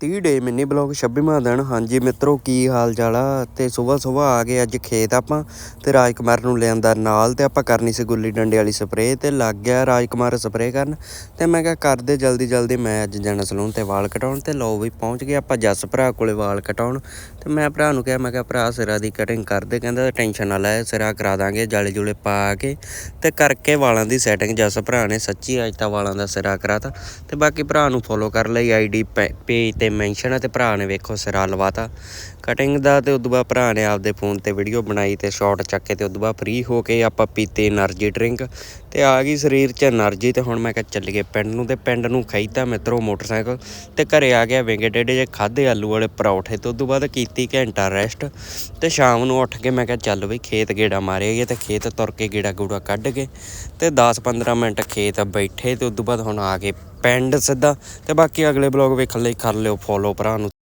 30 ਡੇ mini blog 26ਵਾਂ ਦਿਨ। ਹਾਂਜੀ ਮਿੱਤਰੋ, ਕੀ ਹਾਲ ਚਾਲ ਆ। ਤੇ ਸੁਬਾਹ ਆ ਗਏ ਅੱਜ ਖੇਤ ਆਪਾਂ, ਤੇ ਰਾਜਕੁਮਾਰ ਨੂੰ ਲਿਆਂਦਾ ਨਾਲ, ਤੇ ਆਪਾਂ ਕਰਨੀ ਸੀ ਗੁੱਲੀ ਡੰਡੇ ਵਾਲੀ ਸਪਰੇਅ। ਤੇ ਲੱਗ ਗਿਆ ਰਾਜਕੁਮਾਰ ਸਪਰੇਅ ਕਰਨ, ਤੇ ਮੈਂ ਕਿਹਾ ਕਰਦੇ ਜਲਦੀ ਮੈਂ ਅੱਜ ਜਾਣਾ ਸਲੂਨ ਤੇ ਵਾਲ ਕਟਾਉਣ। ਤੇ ਲਓ ਵੀ ਪਹੁੰਚ ਗਏ ਆਪਾਂ ਜੱਸ ਭਰਾ ਕੋਲੇ ਵਾਲ ਕਟਾਉਣ। ਤੇ ਮੈਂ ਭਰਾ ਨੂੰ ਕਿਹਾ, ਮੈਂ ਕਿਹਾ ਭਰਾ ਸਿਰਾਂ ਦੀ ਕਟਿੰਗ ਕਰਦੇ। ਕਹਿੰਦਾ ਟੈਨਸ਼ਨ ਨਾ ਲੈ, ਸਿਰਾ ਕਰਾ ਦਾਂਗੇ ਜਾਲੇ ਜੂਲੇ ਪਾ ਕੇ ਤੇ ਕਰਕੇ ਵਾਲਾਂ ਦੀ ਸੈਟਿੰਗ। ਜੱਸ ਭਰਾ ਨੇ ਸੱਚੀ ਅੱਜ ਤਾਂ ਵਾਲਾਂ ਦਾ ਸਿਰਾ ਕਰਾਤਾ। ਤੇ ਬਾਕੀ ਭਰਾ ਨੂੰ ਫੋਲੋ ਕਰ ਲਈ ID ਪੇਜ ਤੇ ਮੈਂਸ਼ਨ ਆ। ਤੇ ਭਰਾ ਨੇ ਵੇਖੋ ਸਿਰਾ ਲਵਾਤਾ ਕਟਿੰਗ ਦਾ। ਤੇ ਉਦੋਂ ਬਾਅਦ ਭਰਾ ਨੇ ਆਪਦੇ ਫੋਨ ਤੇ ਵੀਡੀਓ ਬਣਾਈ ਤੇ ਸ਼ਾਰਟ ਚੱਕੇ। ਤੇ ਉਦੋਂ ਬਾਅਦ ਫ੍ਰੀ ਹੋ ਕੇ ਆਪਾਂ ਪੀਤੇ ਐਨਰਜੀ ਡਰਿੰਕ, ਤੇ ਆ ਗਈ ਸਰੀਰ 'ਚ ਐਨਰਜੀ। ਤੇ ਹੁਣ ਮੈਂ ਕਿਹਾ ਚੱਲੀਏ ਪਿੰਡ ਨੂੰ। ਤੇ ਪਿੰਡ ਨੂੰ ਖਾਈਤਾ ਮਿੱਤਰੋ ਮੋਟਰਸਾਈਕਲ, ਤੇ ਘਰੇ ਆ ਗਿਆ ਵਿੰਗੇ ਟੇਢੇ ਜਿਹੇ ਖਾਧੇ ਆਲੂ ਵਾਲੇ ਪਰੌਠੇ। ਤੇ ਉਦੋਂ ਬਾਅਦ ਕੀਤੀ ਘੰਟਾ ਰੈਸਟ। ਤੇ ਸ਼ਾਮ ਨੂੰ ਉੱਠ ਕੇ ਮੈਂ ਕਿਹਾ ਚੱਲ ਬਈ ਖੇਤ ਗੇੜਾ ਮਾਰਿਆ। ਤੇ ਖੇਤ ਤੁਰ ਕੇ ਗੇੜਾ ਗੂੜਾ ਕੱਢ ਕੇ ਤੇ 10-15 ਮਿੰਟ ਖੇਤ ਬੈਠੇ। ਤੇ ਉਦੋਂ ਬਾਅਦ ਹੁਣ ਆ ਗਏ ਪਿੰਡ ਸਿੱਧਾ। ਤੇ ਬਾਕੀ ਅਗਲੇ ਬਲੌਗ ਵੇਖਣ ਲਈ ਕਰ ਲਿਓ ਫੋਲੋ ਭਰਾ ਨੂੰ।